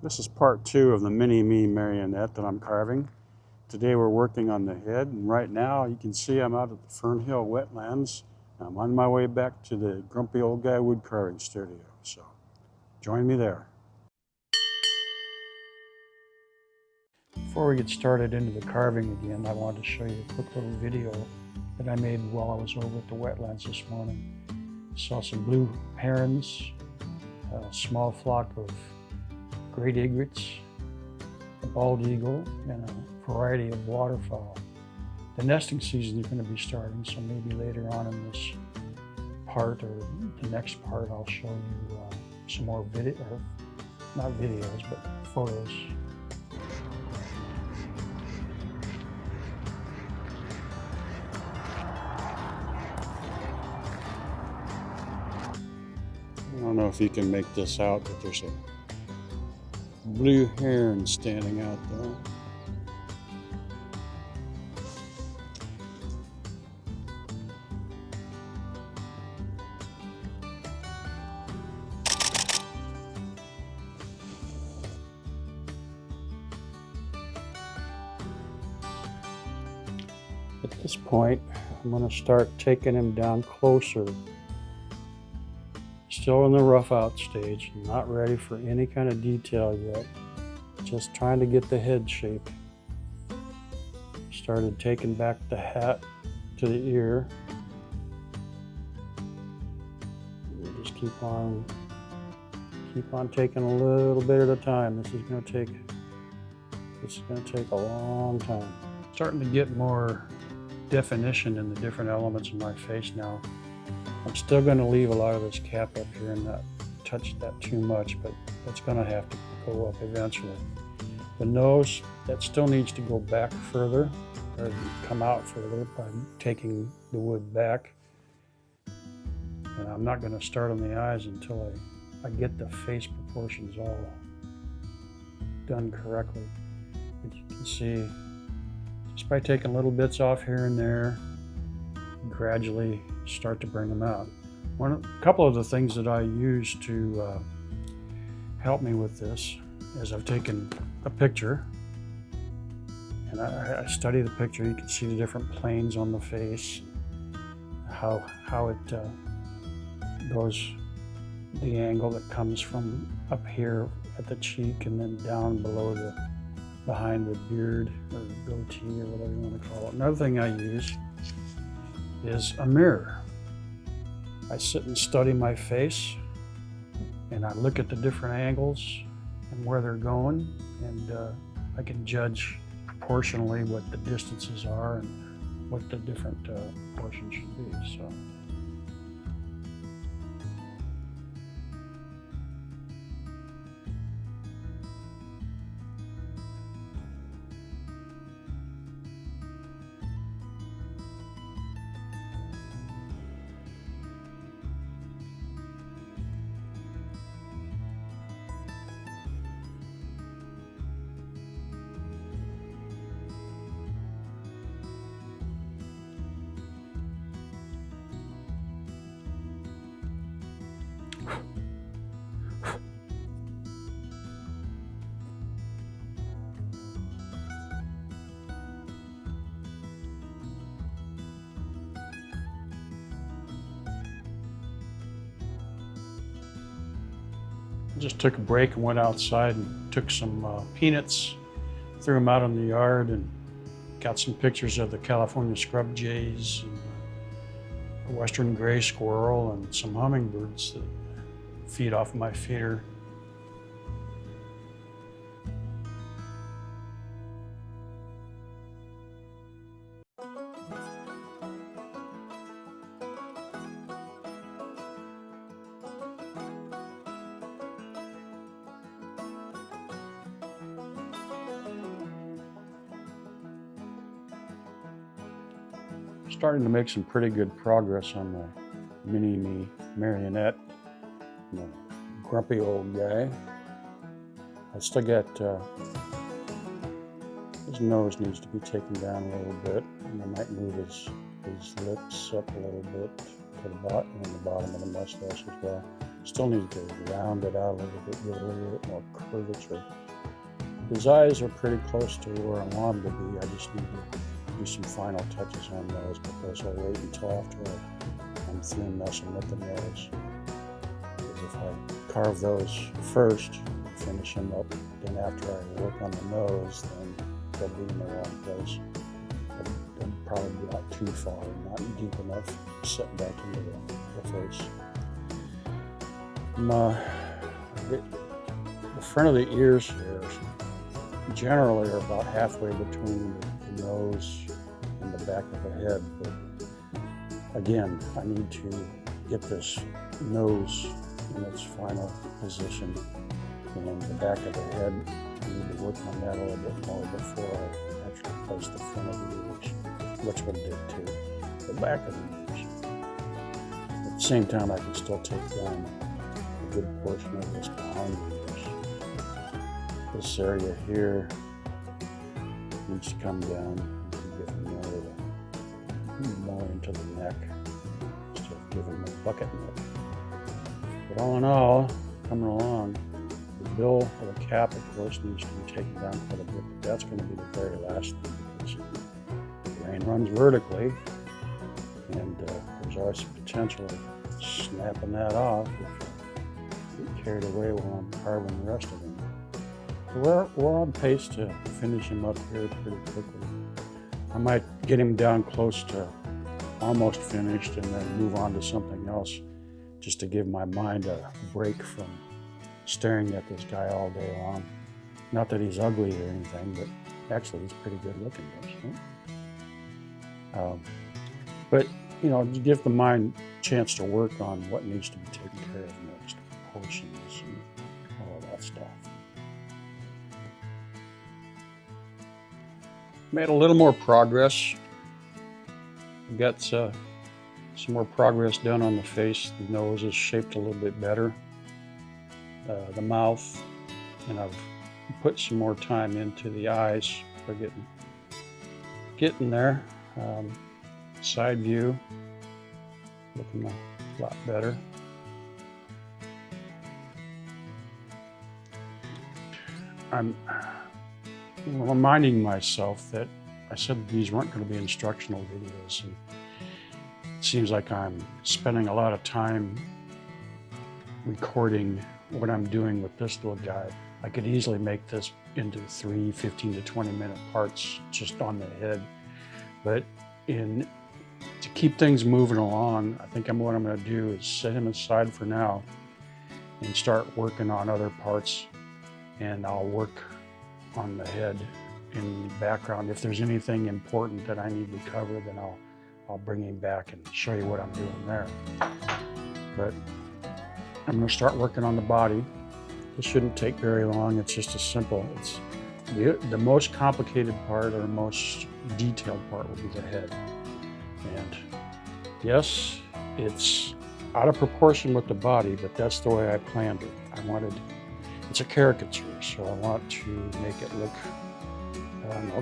This is part 2 of the mini-me marionette that I'm carving. Today we're working on the head, and right now you can see I'm out at the Fern Hill wetlands. I'm on my way back to the Grumpy Old Guy wood carving studio, so join me there. Before we get started into the carving again, I wanted to show you a quick little video that I made while I was over at the wetlands this morning. Saw some blue herons, a small flock of great egrets, a bald eagle, and a variety of waterfowl. The nesting season is going to be starting, so maybe later on in this part or the next part I'll show you some more not videos, but photos. I don't know if you can make this out, but there's a blue heron standing out there. At this point, I'm going to start taking him down closer. Still in the rough out stage, not ready for any kind of detail yet. Just trying to get the head shape. Started taking back the hat to the ear. We'll just keep on taking a little bit at a time. This is going to take a long time. Starting to get more definition in the different elements of my face now. I'm still going to leave a lot of this cap up here and not touch that too much, but that's going to have to go up eventually. The nose, that still needs to go back further, or come out further by taking the wood back. And I'm not going to start on the eyes until I get the face proportions all done correctly. But you can see, just by taking little bits off here and there, gradually start to bring them out. A couple of the things that I use to help me with this is I've taken a picture and I study the picture. You can see the different planes on the face, how it goes, the angle that comes from up here at the cheek and then down below behind the beard or goatee or whatever you want to call it. Another thing I use is a mirror. I sit and study my face and I look at the different angles and where they're going, and I can judge proportionally what the distances are and what the different portions should be. So. Just took a break and went outside and took some peanuts, threw them out in the yard, and got some pictures of the California scrub jays, and a western gray squirrel, and some hummingbirds that feed off my feeder. Starting to make some pretty good progress on the mini-me marionette, the grumpy old guy. I still got, his nose needs to be taken down a little bit, and I might move his lips up a little bit to the bottom and the bottom of the mustache as well. Still need to round it out a little bit, give it a little bit more curvature. His eyes are pretty close to where I want them to be. I just need to do some final touches on those, but those I'll wait until after I'm through messing with the nose. Because if I carve those first, finish them up, then after I work on the nose, then they'll be in the wrong place. They'll probably be not too far, not deep enough, set back into the face. The front of the ears here generally are about halfway between the nose and the back of the head, but again, I need to get this nose in its final position, and the back of the head, I need to work on that a little bit more before I actually place the front of the ears, which would dictate the back of the ears. At the same time, I can still take down a good portion of this behind the ears. This area here needs to come down and give more into the neck instead of giving them a bucket neck. But all in all, coming along, the bill of the cap, of course, needs to be taken down quite a bit, but that's going to be the very last thing because the brain runs vertically, and there's always some potential of snapping that off if you get carried away while I'm carving the rest of them. So we're on pace to finish him up here pretty quickly. I might get him down close to almost finished and then move on to something else just to give my mind a break from staring at this guy all day long. Not that he's ugly or anything, but actually he's pretty good looking, don't you? But, you know, to give the mind a chance to work on what needs to be taken care of next, proportions and all that stuff. Made a little more progress. Got some more progress done on the face. The nose is shaped a little bit better. The mouth, and I've put some more time into the eyes. We're getting there. Side view, looking a lot better. I'm reminding myself that I said these weren't going to be instructional videos, and it seems like I'm spending a lot of time recording what I'm doing with this little guy. I could easily make this into 3 15 to 20 minute parts just on the head, but to keep things moving along, I think what I'm going to do is set him aside for now and start working on other parts, and I'll work on the head in the background. If there's anything important that I need to cover, then I'll bring him back and show you what I'm doing there. But I'm going to start working on the body. This shouldn't take very long. It's just it's the most complicated part or most detailed part will be the head. And yes, it's out of proportion with the body, but that's the way I planned it. It's a caricature, so I want to make it look,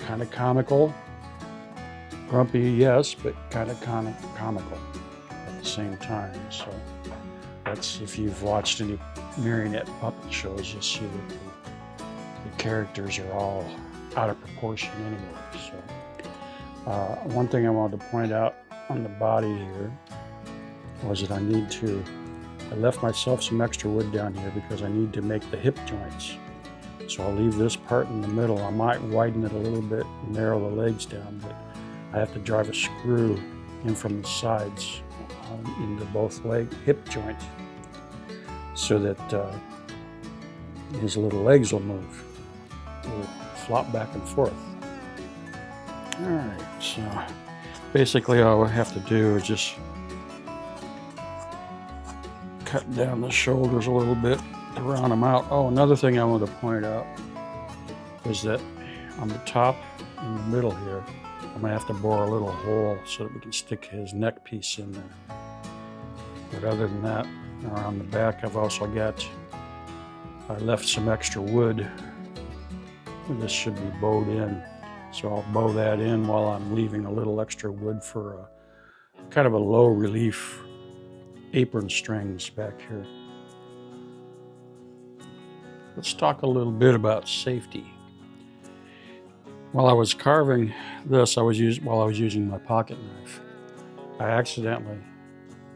kind of comical. Grumpy, yes, but kind of comical at the same time. So that's, if you've watched any Marionette puppet shows, you'll see that the characters are all out of proportion anyway. So one thing I wanted to point out on the body here was that I left myself some extra wood down here because I need to make the hip joints. So I'll leave this part in the middle. I might widen it a little bit and narrow the legs down, but I have to drive a screw in from the sides into both hip joints so that his little legs will move. Will flop back and forth. All right, so basically all I have to do is just cut down the shoulders a little bit to round them out. Oh, another thing I want to point out is that on the top in the middle here, I'm going to have to bore a little hole so that we can stick his neck piece in there. But other than that, around the back, I left some extra wood. This should be bowed in. So I'll bow that in while I'm leaving a little extra wood for a kind of a low relief apron strings back here. Let's talk a little bit about safety. While I was carving this, while I was using my pocket knife, I accidentally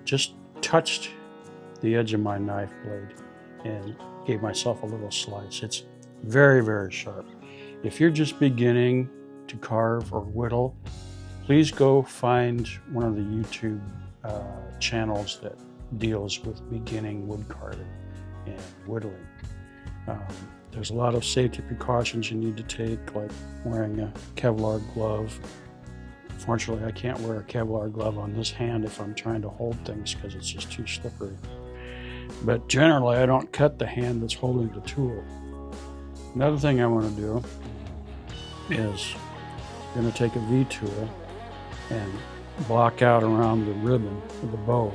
just touched the edge of my knife blade and gave myself a little slice. It's very, very sharp. If you're just beginning to carve or whittle, please go find one of the YouTube channels that deals with beginning wood carving and whittling. There's a lot of safety precautions you need to take, like wearing a Kevlar glove. Fortunately, I can't wear a Kevlar glove on this hand if I'm trying to hold things because it's just too slippery. But generally, I don't cut the hand that's holding the tool. Another thing I want to do is I'm going to take a V-tool and block out around the ribbon of the bow.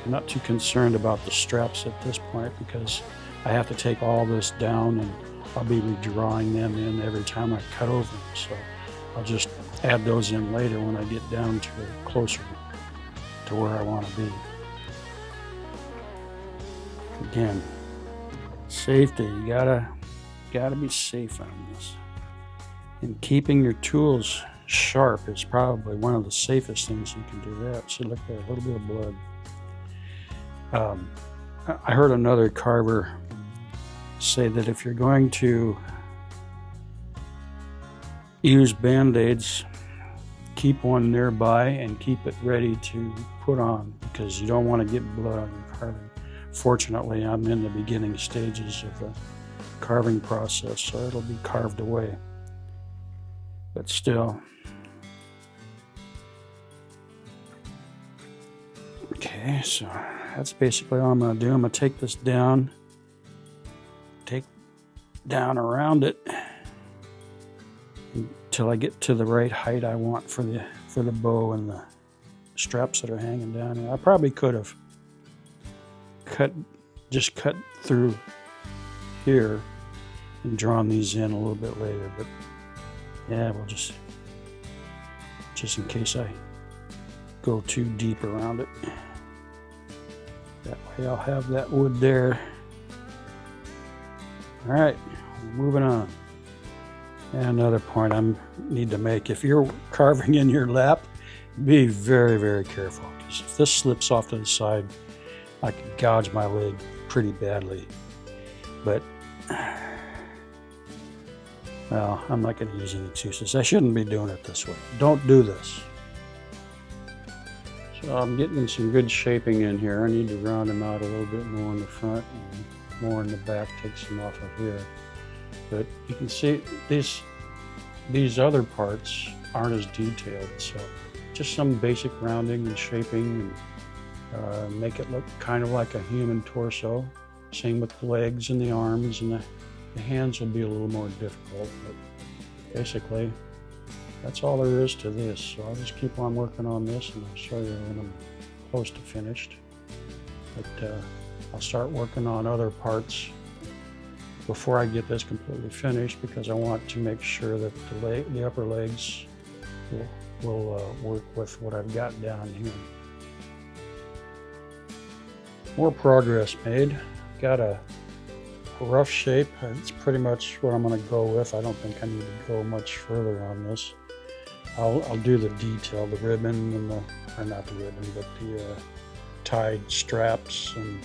I'm not too concerned about the straps at this point because I have to take all this down and I'll be redrawing them in every time I cut over them. So I'll just add those in later when I get down to closer to where I want to be. Again, safety, you gotta be safe on this. And keeping your tools sharp is probably one of the safest things you can do that. See, look there, a little bit of blood. I heard another carver say that if you're going to use Band-Aids, keep one nearby and keep it ready to put on because you don't want to get blood on your carving. Fortunately, I'm in the beginning stages of the carving process, so it'll be carved away. But still. Okay, so that's basically all I'm going to do. I'm going to take this down, take down around it until I get to the right height I want for the bow and the straps that are hanging down here. I probably could have cut through here and drawn these in a little bit later, but yeah, we'll just in case I go too deep around it. That way I'll have that wood there. All right, moving on. And another point I need to make, if you're carving in your lap, be very, very careful, because if this slips off to the side, I could gouge my leg pretty badly. But, well, I'm not going to use any excuses. I shouldn't be doing it this way. Don't do this. So I'm getting some good shaping in here. I need to round them out a little bit more in the front and more in the back, take some off of here. But you can see these other parts aren't as detailed, so just some basic rounding and shaping and make it look kind of like a human torso. Same with the legs and the arms, and the hands will be a little more difficult, but basically that's all there is to this. So I'll just keep on working on this and I'll show you when I'm close to finished. But I'll start working on other parts before I get this completely finished, because I want to make sure that the upper legs will work with what I've got down here. More progress made. Got a rough shape. It's pretty much what I'm going to go with. I don't think I need to go much further on this. I'll do the detail, the ribbon and or not the ribbon, but the tied straps and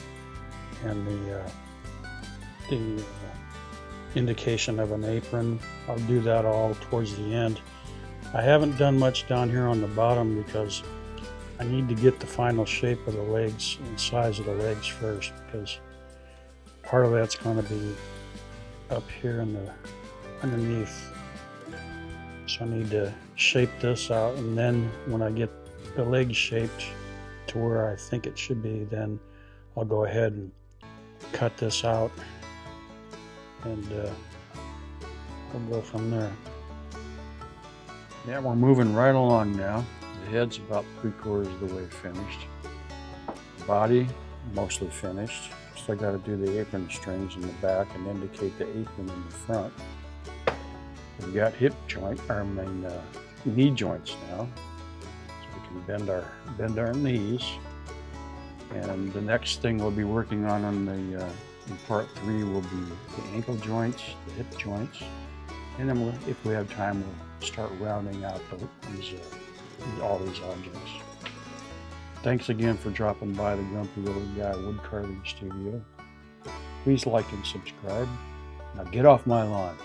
the indication of an apron. I'll do that all towards the end. I haven't done much down here on the bottom because I need to get the final shape of the legs and size of the legs first, because part of that's going to be up here in the underneath. So I need to shape this out, and then when I get the legs shaped to where I think it should be, then I'll go ahead and cut this out and we'll go from there. Yeah, we're moving right along now. The head's about 3/4 of the way finished. Body mostly finished. Still got to do the apron strings in the back and indicate the apron in the front. We've got knee joints now, so we can bend our knees. And the next thing we'll be working on the In part 3 will be the ankle joints, the hip joints, and then if we have time, we'll start rounding out all these objects. Thanks again for dropping by the Grumpy Old Guy Wood Carving Studio. Please like and subscribe. Now get off my lawn.